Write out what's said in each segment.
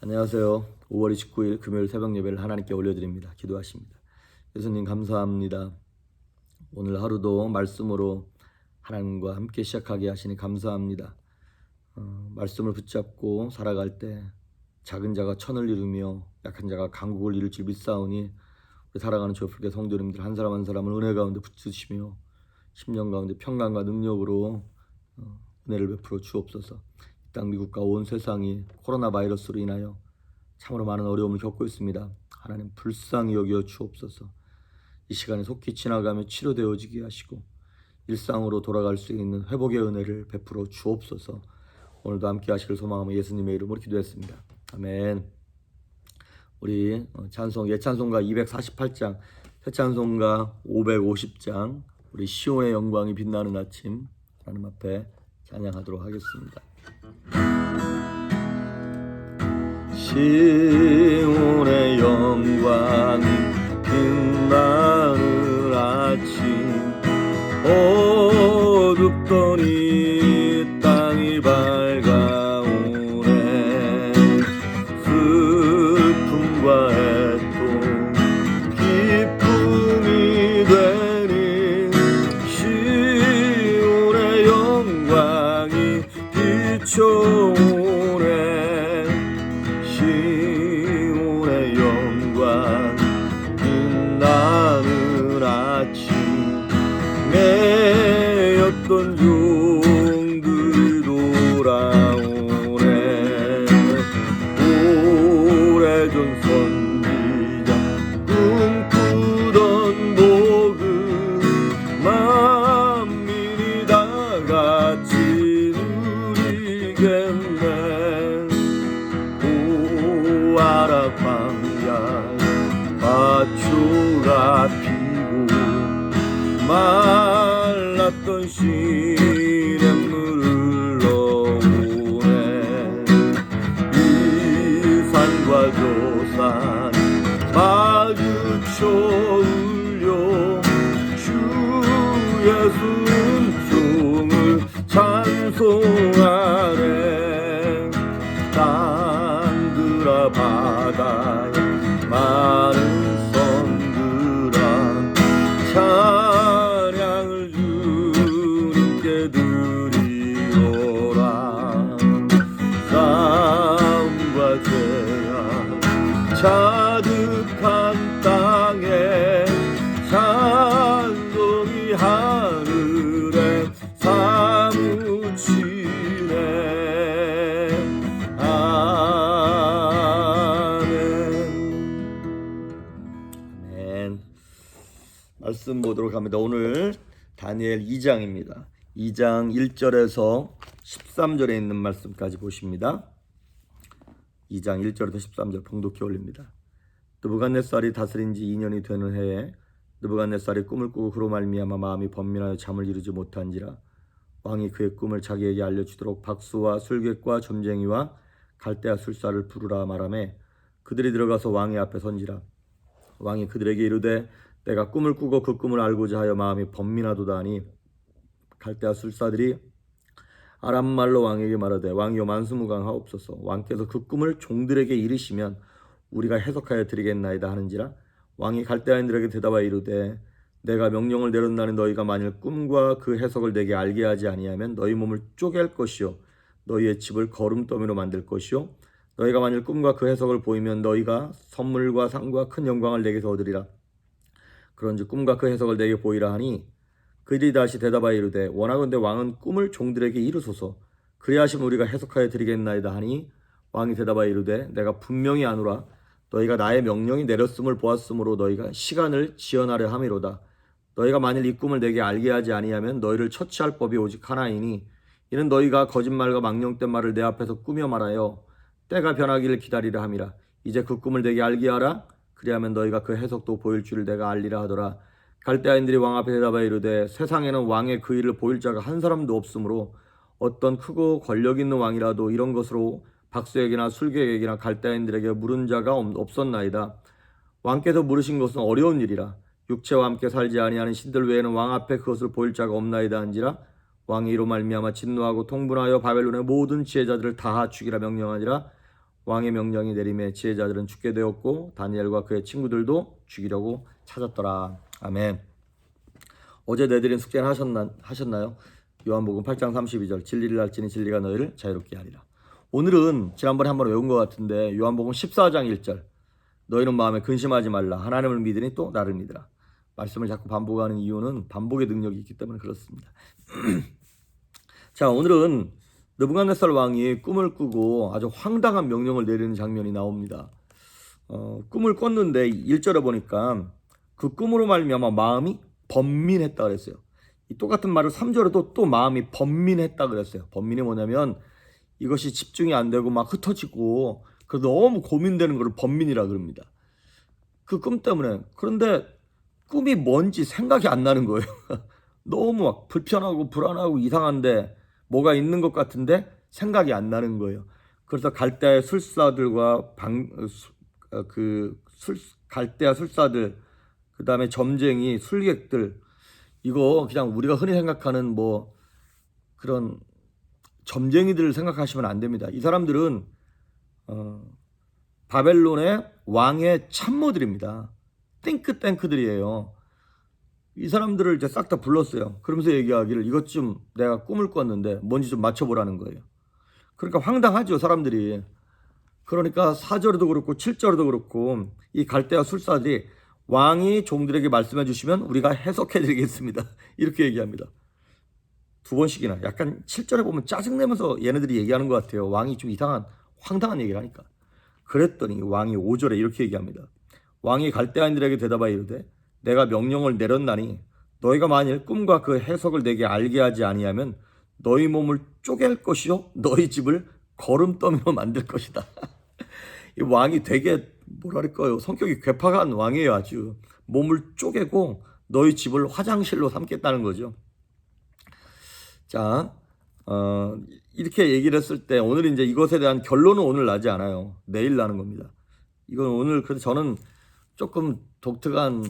안녕하세요. 5월 29일 금요일 새벽 예배를 하나님께 올려드립니다. 기도하십니다. 예수님 감사합니다. 오늘 하루도 말씀으로 하나님과 함께 시작하게 하시니 감사합니다. 말씀을 붙잡고 살아갈 때 작은 자가 천을 이루며 약한 자가 강국을 이룰 줄 믿사오니 우리 사랑하는 주의 성도님들 한 사람 한 사람을 은혜 가운데 붙드시며 심령 가운데 평강과 능력으로 은혜를 베풀어 주옵소서. 땅 미국과 온 세상이 코로나 바이러스로 인하여 참으로 많은 어려움을 겪고 있습니다. 하나님 불쌍히 여겨 주옵소서. 이 시간에 속히 지나가며 치료되어지게 하시고 일상으로 돌아갈 수 있는 회복의 은혜를 베풀어 주옵소서. 오늘도 함께 하시길 소망하며 예수님의 이름으로 기도했습니다. 아멘. 우리 찬송 예찬송가 248장, 새찬송가 550장, 우리 시온의 영광이 빛나는 아침 하나님 앞에 찬양하도록 하겠습니다. 시온의 영광이 빛나는 아침, 어둡던 이 땅이 밝아오네. 슬픔과 애통 기쁨이 되는 시온의 영광이 비춰오네. 시온의 영광 빛나는 아침, 매였던 종들이 돌아오네. 오래전 선지자 꿈꾸던 복음 만민이 다같이 누리겠네. 보아라 광야에 밭초가 피고 말랐던 시냇물을 흘러오네. 이 산과 저 산 마주쳐 울려 주 예수 은총을 찬송하네. 땅들아 바다에 많은 섬들아 찬양을 주님께 드리오라. 싸움과 죄악 자득한 땅에 찬송이 하늘에 사무치네. 아멘. 말씀 보도록 합니다. 오늘 다니엘 2장입니다. 2장 1절에서 13절에 있는 말씀까지 보십니다. 2장 1절에서 13절 봉독해 올립니다. 느부갓네살이 다스린 지 2년이 되는 해에 느부갓네살이 꿈을 꾸고 그로 말미암아 마음이 번민하여 잠을 이루지 못한지라. 왕이 그의 꿈을 자기에게 알려주도록 박수와 술객과 점쟁이와 갈대아 술사를 부르라 말하매 그들이 들어가서 왕의 앞에 선지라. 왕이 그들에게 이르되 내가 꿈을 꾸고 그 꿈을 알고자 하여 마음이 번민하도다 하니 갈대아 술사들이 아람말로 왕에게 말하되 왕이여 만수무강하옵소서. 왕께서 그 꿈을 종들에게 이르시면 우리가 해석하여 드리겠나이다 하는지라. 왕이 갈대아인들에게 대답하여 이르되 내가 명령을 내렸나니 너희가 만일 꿈과 그 해석을 내게 알게 하지 아니하면 너희 몸을 쪼갤 것이요 너희의 집을 거름더미로 만들 것이요 너희가 만일 꿈과 그 해석을 보이면 너희가 선물과 상과 큰 영광을 내게서 얻으리라. 그런즉 꿈과 그 해석을 내게 보이라 하니 그들이 다시 대답하여 이르되 원하건대 왕은 꿈을 종들에게 이르소서. 그리하시면 우리가 해석하여 드리겠나이다 하니 왕이 대답하여 이르되 내가 분명히 아노라. 너희가 나의 명령이 내렸음을 보았으므로 너희가 시간을 지연하려 함이로다. 너희가 만일 이 꿈을 내게 알게 하지 아니하면 너희를 처치할 법이 오직 하나이니 이는 너희가 거짓말과 망령된 말을 내 앞에서 꾸며 말하여 때가 변하기를 기다리라 함이라. 이제 그 꿈을 내게 알게 하라. 그리하면 너희가 그 해석도 보일 줄을 내가 알리라 하더라. 갈대아인들이 왕 앞에 대답하여 이르되 세상에는 왕의 그 일을 보일 자가 한 사람도 없으므로 어떤 크고 권력 있는 왕이라도 이런 것으로 박수에게나 술객에게나 갈대아인들에게 물은 자가 없었나이다. 왕께서 물으신 것은 어려운 일이라. 육체와 함께 살지 아니하는 신들 외에는 왕 앞에 그것을 보일 자가 없나이다 한지라. 왕이 이로 말미암아 진노하고 통분하여 바벨론의 모든 지혜자들을 다 죽이라 명령하니라. 왕의 명령이 내림에 지혜자들은 죽게 되었고 다니엘과 그의 친구들도 죽이려고 찾았더라. 아멘. 어제 내드린 숙제는 하셨나요? 요한복음 8장 32절 진리를 알지니 진리가 너희를 자유롭게 하리라. 오늘은 지난번에 한번 외운 것 같은데 요한복음 14장 1절 너희는 마음에 근심하지 말라. 하나님을 믿으니 또 나를 믿으라. 말씀을 자꾸 반복하는 이유는 반복의 능력이 있기 때문에 그렇습니다. 자, 오늘은 느부갓네살 왕이 꿈을 꾸고 아주 황당한 명령을 내리는 장면이 나옵니다. 꿈을 꿨는데 1절에 보니까 그 꿈으로 말미암아 마음이 번민했다 그랬어요. 이 똑같은 말을 3절에도 또 마음이 번민했다 그랬어요. 번민이 뭐냐면 이것이 집중이 안 되고 막 흩어지고 그래서 너무 고민되는 것을 번민이라 그럽니다. 그 꿈 때문에. 그런데 꿈이 뭔지 생각이 안 나는 거예요. 너무 막 불편하고 불안하고 이상한데 뭐가 있는 것 같은데 생각이 안 나는 거예요. 그래서 갈대아 술사들과 갈대아 술사들, 그 다음에 점쟁이, 술객들, 이거 그냥 우리가 흔히 생각하는 뭐 그런 점쟁이들을 생각하시면 안 됩니다. 이 사람들은 바벨론의 왕의 참모들입니다. 띵크탱크들이에요. 이 사람들을 이제 싹 다 불렀어요. 그러면서 얘기하기를 이것 좀 내가 꿈을 꿨는데 뭔지 좀 맞춰보라는 거예요. 그러니까 황당하죠, 사람들이. 그러니까 4절에도 그렇고 7절에도 그렇고 이 갈대아 술사들이 왕이 종들에게 말씀해 주시면 우리가 해석해 드리겠습니다. 이렇게 얘기합니다. 두 번씩이나. 약간 7절에 보면 짜증내면서 얘네들이 얘기하는 것 같아요. 왕이 좀 이상한 황당한 얘기를 하니까. 그랬더니 왕이 5절에 이렇게 얘기합니다. 왕이 갈대아인들에게 대답하여 이르되 내가 명령을 내렸나니 너희가 만일 꿈과 그 해석을 내게 알게 하지 아니하면 너희 몸을 쪼갤 것이요 너희 집을 거름더미로 만들 것이다. 이 왕이 되게 뭐랄까요, 성격이 괴팍한 왕이에요. 아주 몸을 쪼개고 너희 집을 화장실로 삼겠다는 거죠. 자, 이렇게 얘기를 했을 때 오늘 이제 이것에 대한 결론은 오늘 나지 않아요. 내일 나는 겁니다. 이건 오늘 그래서 저는 조금 독특한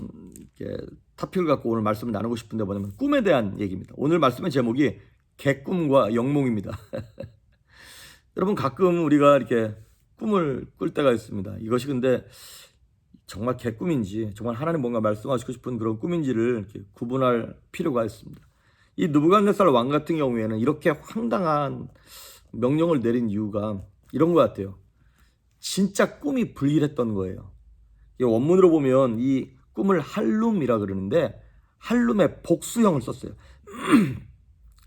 타픽을 갖고 오늘 말씀을 나누고 싶은데 뭐냐면 꿈에 대한 얘기입니다. 오늘 말씀의 제목이 개꿈과 영몽입니다. 여러분 가끔 우리가 이렇게 꿈을 꿀 때가 있습니다. 이것이 근데 정말 개꿈인지 정말 하나님 뭔가 말씀하시고 싶은 그런 꿈인지를 이렇게 구분할 필요가 있습니다. 이 느부갓네살 왕 같은 경우에는 이렇게 황당한 명령을 내린 이유가 이런 것 같아요. 진짜 꿈이 불길했던 거예요. 이 원문으로 보면 이 꿈을 할룸이라 그러는데 할룸의 복수형을 썼어요.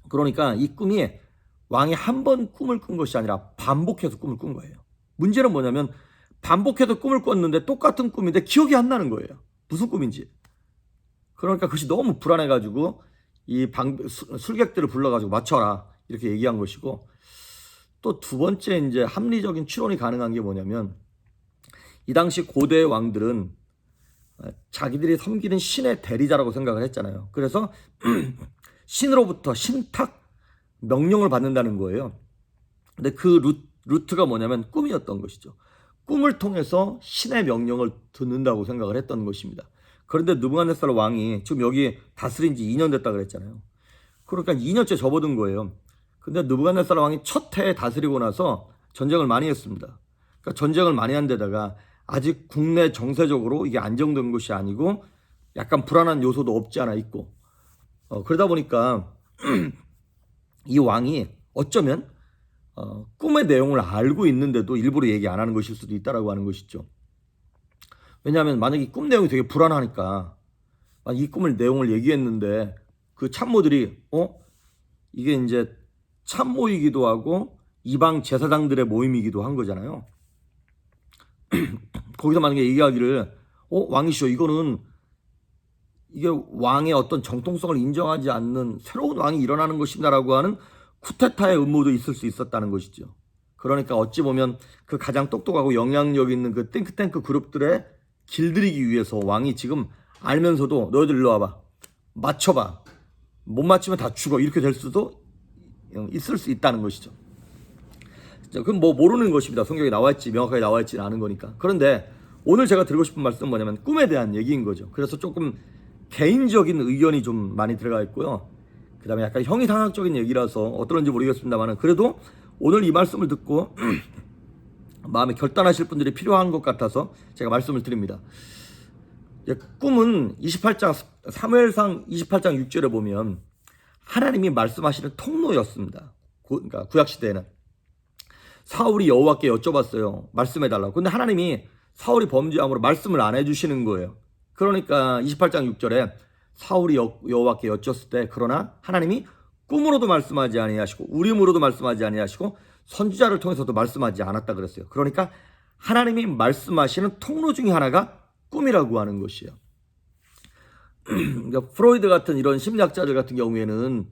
그러니까 이 꿈이 왕이 한 번 꿈을 꾼 것이 아니라 반복해서 꿈을 꾼 거예요. 문제는 뭐냐면 반복해서 꿈을 꿨는데 똑같은 꿈인데 기억이 안 나는 거예요. 무슨 꿈인지. 그러니까 그것이 너무 불안해가지고 이 술객들을 불러가지고 맞춰라 이렇게 얘기한 것이고, 또 두 번째 이제 합리적인 추론이 가능한 게 뭐냐면 이 당시 고대 왕들은 자기들이 섬기는 신의 대리자라고 생각을 했잖아요. 그래서 신으로부터 신탁 명령을 받는다는 거예요. 근데 그 루트가 뭐냐면 꿈이었던 것이죠. 꿈을 통해서 신의 명령을 듣는다고 생각을 했던 것입니다. 그런데 느부갓네살 왕이 지금 여기 다스린 지 2년 됐다 그랬잖아요. 그러니까 2년째 접어든 거예요. 근데 느부갓네살 왕이 첫 해에 다스리고 나서 전쟁을 많이 했습니다. 그러니까 전쟁을 많이 한 데다가 아직 국내 정세적으로 이게 안정된 것이 아니고 약간 불안한 요소도 없지 않아 있고, 그러다 보니까 이 왕이 어쩌면 꿈의 내용을 알고 있는데도 일부러 얘기 안 하는 것일 수도 있다라고 하는 것이죠. 왜냐하면 만약에 이 꿈 내용이 되게 불안하니까 이 꿈을 내용을 얘기했는데 그 참모들이 이게 이제 참모이기도 하고 이방 제사장들의 모임이기도 한 거잖아요. 거기서 만약에 얘기하기를 왕이시여 이거는 이게 왕의 어떤 정통성을 인정하지 않는 새로운 왕이 일어나는 것입니다라고 하는 쿠데타의 음모도 있을 수 있었다는 것이죠. 그러니까 어찌 보면 그 가장 똑똑하고 영향력 있는 그 띵크탱크 그룹들에 길들이기 위해서 왕이 지금 알면서도 너희들 일로 와봐, 맞춰봐, 못 맞추면 다 죽어, 이렇게 될 수도 있을 수 있다는 것이죠. 그건 뭐 모르는 것입니다. 성경에 나와있지 명확하게 나와있지는 않은 거니까. 그런데 오늘 제가 드리고 싶은 말씀은 뭐냐면 꿈에 대한 얘기인 거죠. 그래서 조금 개인적인 의견이 좀 많이 들어가 있고요. 그 다음에 약간 형이상학적인 얘기라서 어떨런지 모르겠습니다만 그래도 오늘 이 말씀을 듣고 마음에 결단하실 분들이 필요한 것 같아서 제가 말씀을 드립니다. 꿈은 28장 사무엘상 28장 6절에 보면 하나님이 말씀하시는 통로였습니다. 그러니까 구약 시대에는 사울이 여호와께 여쭤봤어요. 말씀해달라고. 근데 하나님이 사울이 범죄함으로 말씀을 안 해주시는 거예요. 그러니까 28장 6절에 사울이 여호와께 여쭈었을 때 그러나 하나님이 꿈으로도 말씀하지 아니하시고 우림으로도 말씀하지 아니하시고 선지자를 통해서도 말씀하지 않았다 그랬어요. 그러니까 하나님이 말씀하시는 통로 중에 하나가 꿈이라고 하는 것이에요. 그러니까 프로이드 같은 이런 심리학자들 같은 경우에는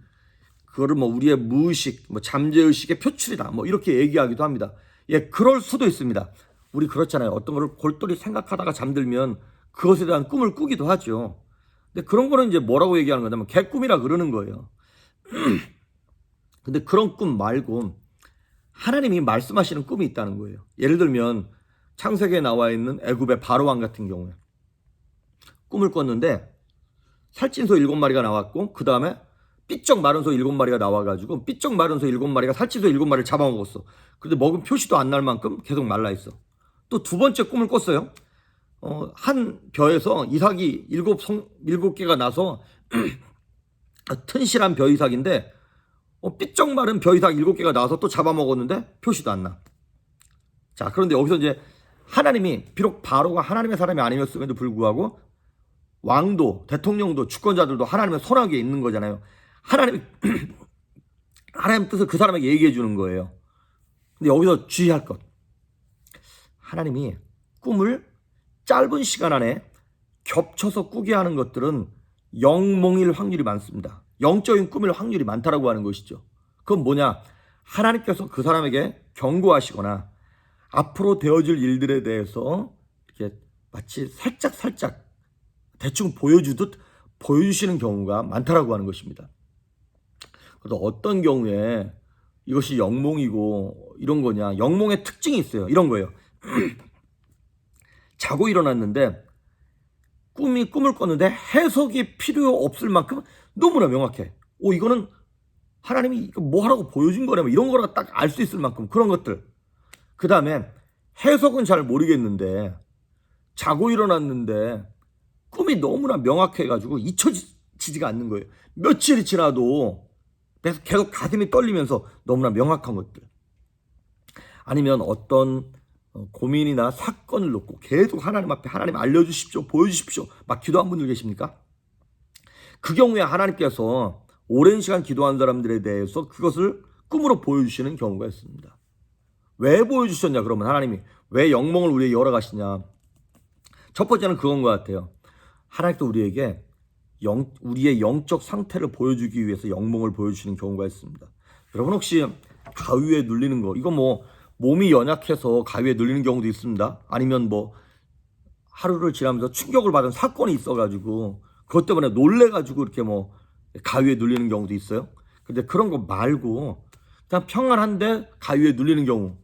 그거를 우리의 무의식, 잠재의식의 표출이다, 이렇게 얘기하기도 합니다. 예, 그럴 수도 있습니다. 우리 그렇잖아요. 어떤 거를 골똘히 생각하다가 잠들면 그것에 대한 꿈을 꾸기도 하죠. 근데 그런 거는 이제 뭐라고 얘기하는 거냐면 개꿈이라 그러는 거예요. 근데 그런 꿈 말고 하나님이 말씀하시는 꿈이 있다는 거예요. 예를 들면 창세기에 나와 있는 애굽의 바로왕 같은 경우에 꿈을 꿨는데 살찐 소 7마리가 나왔고 그 다음에 삐쩍 마른 소 7마리가 나와가지고 삐쩍 마른 소 7마리가 살찐 소 7마리를 잡아먹었어. 근데 먹은 표시도 안 날 만큼 계속 말라있어. 또 두 번째 꿈을 꿨어요. 한 벼에서 이삭이 7개가 나서 튼실한 벼 이삭인데 삐쩍 마른 벼 이삭 7개가 나와서 또 잡아먹었는데 표시도 안 나. 자, 그런데 여기서 이제 하나님이 비록 바로가 하나님의 사람이 아니었음에도 불구하고 왕도 대통령도 주권자들도 하나님의 손아귀에 있는 거잖아요. 하나님 뜻을 그 사람에게 얘기해 주는 거예요. 근데 여기서 주의할 것, 하나님이 꿈을 짧은 시간 안에 겹쳐서 꾸게 하는 것들은 영몽일 확률이 많습니다. 영적인 꿈일 확률이 많다라고 하는 것이죠. 그건 뭐냐? 하나님께서 그 사람에게 경고하시거나 앞으로 되어질 일들에 대해서 이렇게 마치 살짝 대충 보여주듯 보여주시는 경우가 많다라고 하는 것입니다. 그래서 어떤 경우에 이것이 영몽이고 이런 거냐? 영몽의 특징이 있어요. 이런 거예요. 자고 일어났는데 꿈을 꿨는데 해석이 필요 없을 만큼 너무나 명확해. 이거는 하나님이 뭐 하라고 보여준 거라면 이런 거라 딱 알 수 있을 만큼 그런 것들. 그 다음에 해석은 잘 모르겠는데 자고 일어났는데 꿈이 너무나 명확해가지고 잊혀지지가 않는 거예요. 며칠이 지나도 계속 가슴이 떨리면서 너무나 명확한 것들. 아니면 어떤 고민이나 사건을 놓고 계속 하나님 앞에 하나님 알려주십시오, 보여주십시오 막 기도한 분들 계십니까? 그 경우에 하나님께서 오랜 시간 기도한 사람들에 대해서 그것을 꿈으로 보여주시는 경우가 있습니다. 왜 보여주셨냐? 그러면 하나님이 왜 영몽을 우리에게 열어가시냐? 첫 번째는 그건 것 같아요. 하나님도 우리에게 우리의 영적 상태를 보여주기 위해서 영몽을 보여주시는 경우가 있습니다. 여러분 혹시 가위에 눌리는 거, 이거 몸이 연약해서 가위에 눌리는 경우도 있습니다. 아니면 하루를 지나면서 충격을 받은 사건이 있어가지고 그것 때문에 놀래가지고 이렇게 가위에 눌리는 경우도 있어요. 근데 그런 거 말고 그냥 평안한데 가위에 눌리는 경우,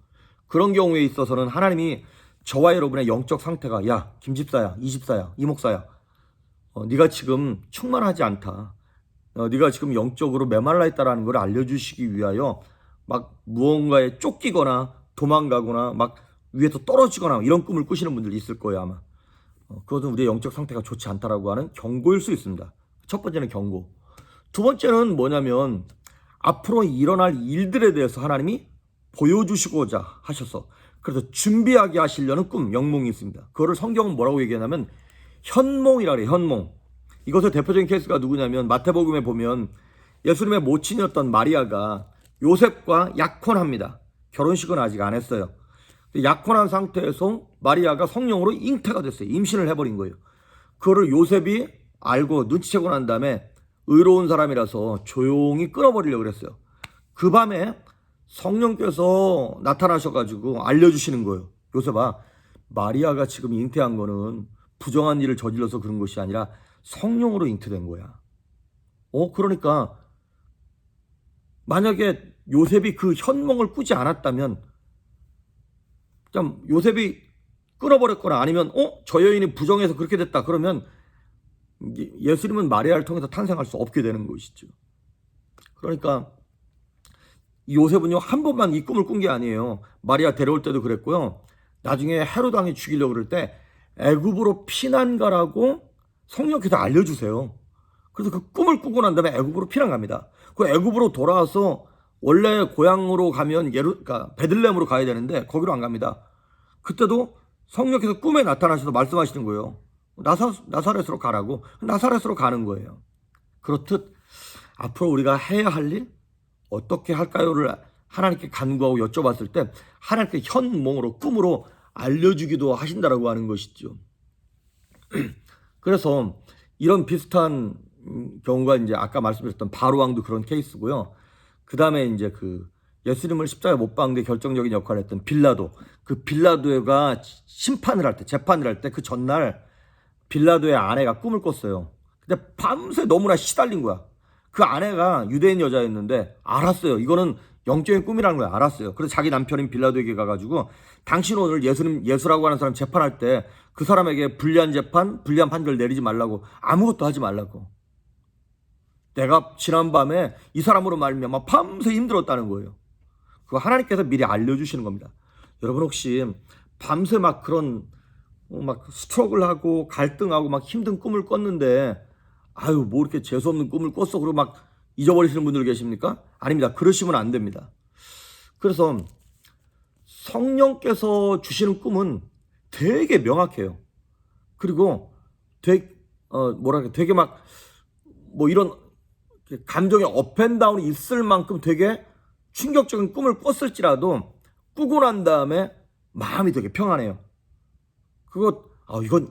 그런 경우에 있어서는 하나님이 저와 여러분의 영적 상태가 야 김집사야, 이집사야, 이목사야, 네가 지금 충만하지 않다, 네가 지금 영적으로 메말라 있다라는 걸 알려주시기 위하여 막 무언가에 쫓기거나 도망가거나 막 위에서 떨어지거나 이런 꿈을 꾸시는 분들이 있을 거예요 아마. 그것은 우리의 영적 상태가 좋지 않다라고 하는 경고일 수 있습니다. 첫 번째는 경고. 두 번째는 뭐냐면 앞으로 일어날 일들에 대해서 하나님이 보여주시고자 하셔서 그래서 준비하게 하시려는 꿈, 영몽이 있습니다. 그거를 성경은 뭐라고 얘기하냐면 현몽이라 그래요. 현몽. 이것의 대표적인 케이스가 누구냐면 마태복음에 보면 예수님의 모친이었던 마리아가 요셉과 약혼합니다. 결혼식은 아직 안 했어요. 약혼한 상태에서 마리아가 성령으로 잉태가 됐어요. 임신을 해버린 거예요. 그거를 요셉이 알고 눈치채고 난 다음에 의로운 사람이라서 조용히 끊어버리려고 그랬어요. 그 밤에 성령께서 나타나셔가지고 알려주시는 거예요. 요셉아, 마리아가 지금 잉태한 거는 부정한 일을 저질러서 그런 것이 아니라 성령으로 잉태된 거야. 그러니까 만약에 요셉이 그 현몽을 꾸지 않았다면 그냥 요셉이 끊어버렸거나 아니면 저 여인이 부정해서 그렇게 됐다 그러면 예수님은 마리아를 통해서 탄생할 수 없게 되는 것이죠. 그러니까 이 요셉은요 한 번만 이 꿈을 꾼 게 아니에요. 마리아 데려올 때도 그랬고요. 나중에 헤롯 왕이 죽이려고 그럴 때 애굽으로 피난 가라고 성령께서 알려주세요. 그래서 그 꿈을 꾸고 난 다음에 애굽으로 피난 갑니다. 그 애굽으로 돌아와서 원래 고향으로 가면 그러니까 베들레헴으로 가야 되는데 거기로 안 갑니다. 그때도 성령께서 꿈에 나타나셔서 말씀하시는 거예요. 나사렛으로 가라고. 나사렛으로 가는 거예요. 그렇듯 앞으로 우리가 해야 할 일 어떻게 할까요를 하나님께 간구하고 여쭤봤을 때 하나님께 현몽으로 꿈으로 알려주기도 하신다라고 하는 것이죠. 그래서 이런 비슷한 경우가 이제 아까 말씀드렸던 바로 왕도 그런 케이스고요. 그 다음에 이제 그 예수님을 십자가에 못 박는데 결정적인 역할을 했던 빌라도, 그 빌라도가 심판을 할 때, 재판을 할 때 그 전날 빌라도의 아내가 꿈을 꿨어요. 근데 밤새 너무나 시달린 거야. 그 아내가 유대인 여자였는데 알았어요. 이거는 영적인 꿈이라는 걸 알았어요. 그래서 자기 남편인 빌라도에게 가가지고 당신 오늘 예수라고 하는 사람 재판할 때 그 사람에게 불리한 재판, 불리한 판결을 내리지 말라고, 아무것도 하지 말라고. 내가 지난밤에 이 사람으로 말미암아 밤새 힘들었다는 거예요. 그거 하나님께서 미리 알려주시는 겁니다. 여러분 혹시 밤새 막 그런 막 스트러글하고 갈등하고 막 힘든 꿈을 꿨는데 아유 뭐 이렇게 재수없는 꿈을 꿨어 그러고 막 잊어버리시는 분들 계십니까? 아닙니다. 그러시면 안 됩니다. 그래서 성령께서 주시는 꿈은 되게 명확해요. 그리고 되게 되게 막 뭐 이런 감정의 업앤다운이 있을 만큼 되게 충격적인 꿈을 꿨을지라도 꾸고 난 다음에 마음이 되게 평안해요. 그거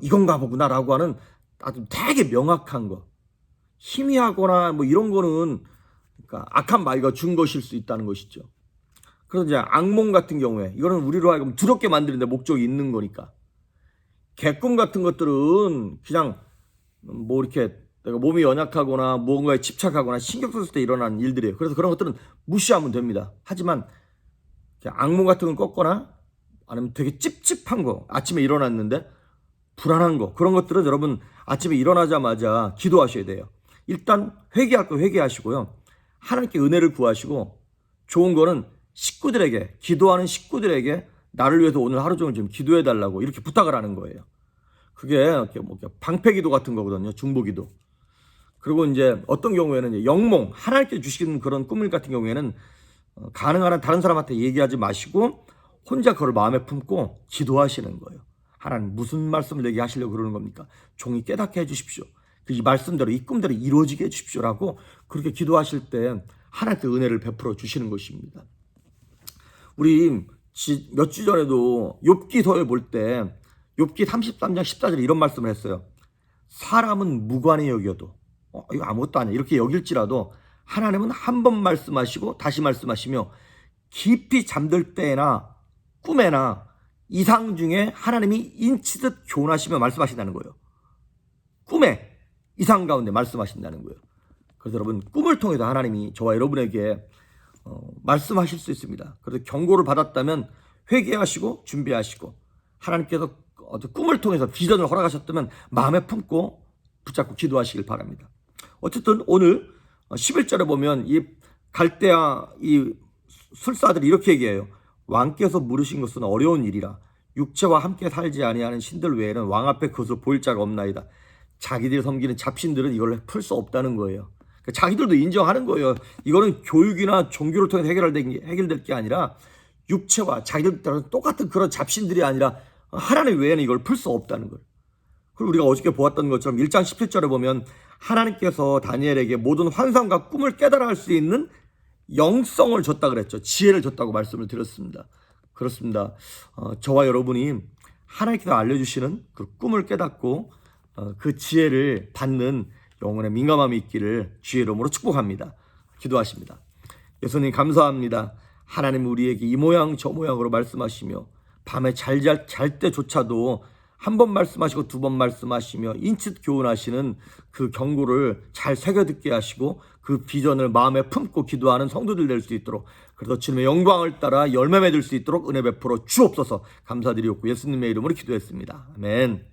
이건가 보구나라고 하는 아주 되게 명확한 거. 희미하거나 뭐 이런 거는 그러니까 악한 마귀가 준 것일 수 있다는 것이죠. 그래서 이제 악몽 같은 경우에 이거는 우리로 하여금 두렵게 만드는데 목적이 있는 거니까. 개꿈 같은 것들은 그냥 뭐 이렇게 내가 몸이 연약하거나 무언가에 집착하거나 신경 썼을 때 일어나는 일들이에요. 그래서 그런 것들은 무시하면 됩니다. 하지만 악몽 같은 걸 꿨거나 아니면 되게 찝찝한 거, 아침에 일어났는데 불안한 거, 그런 것들은 여러분 아침에 일어나자마자 기도하셔야 돼요. 일단 회개할 거 회개하시고요. 하나님께 은혜를 구하시고, 좋은 거는 식구들에게, 기도하는 식구들에게 나를 위해서 오늘 하루 종일 좀 기도해 달라고 이렇게 부탁을 하는 거예요. 그게 방패기도 같은 거거든요. 중보기도. 그리고 이제 어떤 경우에는 이제 영몽, 하나님께 주시는 그런 꿈을 같은 경우에는 가능한 한 다른 사람한테 얘기하지 마시고 혼자 그걸 마음에 품고 기도하시는 거예요. 하나님 무슨 말씀을 내게 하시려고 그러는 겁니까? 종이 깨닫게 해주십시오. 이 말씀대로 이 꿈대로 이루어지게 해주십시오라고 그렇게 기도하실 때 하나님께 은혜를 베풀어 주시는 것입니다. 우리 몇 주 전에도 욥기서에 볼 때 욥기 33장 14절에 이런 말씀을 했어요. 사람은 무관히 여겨도 이거 아무것도 아니야 이렇게 여길지라도 하나님은 한 번 말씀하시고 다시 말씀하시며 깊이 잠들 때나 꿈에나 이상 중에 하나님이 인치듯 교훈하시며 말씀하신다는 거예요. 꿈에 이상 가운데 말씀하신다는 거예요. 그래서 여러분 꿈을 통해서 하나님이 저와 여러분에게 말씀하실 수 있습니다. 그래서 경고를 받았다면 회개하시고 준비하시고 하나님께서 꿈을 통해서 비전을 허락하셨다면 마음에 품고 붙잡고 기도하시길 바랍니다. 어쨌든 오늘 11절에 보면 이 갈대아 이 술사들이 이렇게 얘기해요. 왕께서 물으신 것은 어려운 일이라 육체와 함께 살지 아니하는 신들 외에는 왕 앞에 그것을 보일 자가 없나이다. 자기들이 섬기는 잡신들은 이걸 풀 수 없다는 거예요. 그러니까 자기들도 인정하는 거예요. 이거는 교육이나 종교를 통해 해결될 게 아니라 육체와 자기들 똑같은 그런 잡신들이 아니라 하나님 외에는 이걸 풀 수 없다는 거예요. 그리고 우리가 어저께 보았던 것처럼 1장 17절에 보면 하나님께서 다니엘에게 모든 환상과 꿈을 깨달아 할 수 있는 영성을 줬다 그랬죠. 지혜를 줬다고 말씀을 드렸습니다. 그렇습니다. 저와 여러분이 하나님께서 알려주시는 그 꿈을 깨닫고 그 지혜를 받는 영혼의 민감함이 있기를 주의 이름으로 축복합니다. 기도하십니다. 예수님 감사합니다. 하나님 우리에게 이 모양 저 모양으로 말씀하시며 밤에 잘 때조차도 한 번 말씀하시고 두 번 말씀하시며 인칫 교훈하시는 그 경고를 잘 새겨듣게 하시고 그 비전을 마음에 품고 기도하는 성도들 될 수 있도록, 그래서 주님의 영광을 따라 열매 맺을 수 있도록 은혜 베풀어 주옵소서. 감사드리옵고 예수님의 이름으로 기도했습니다. 아멘.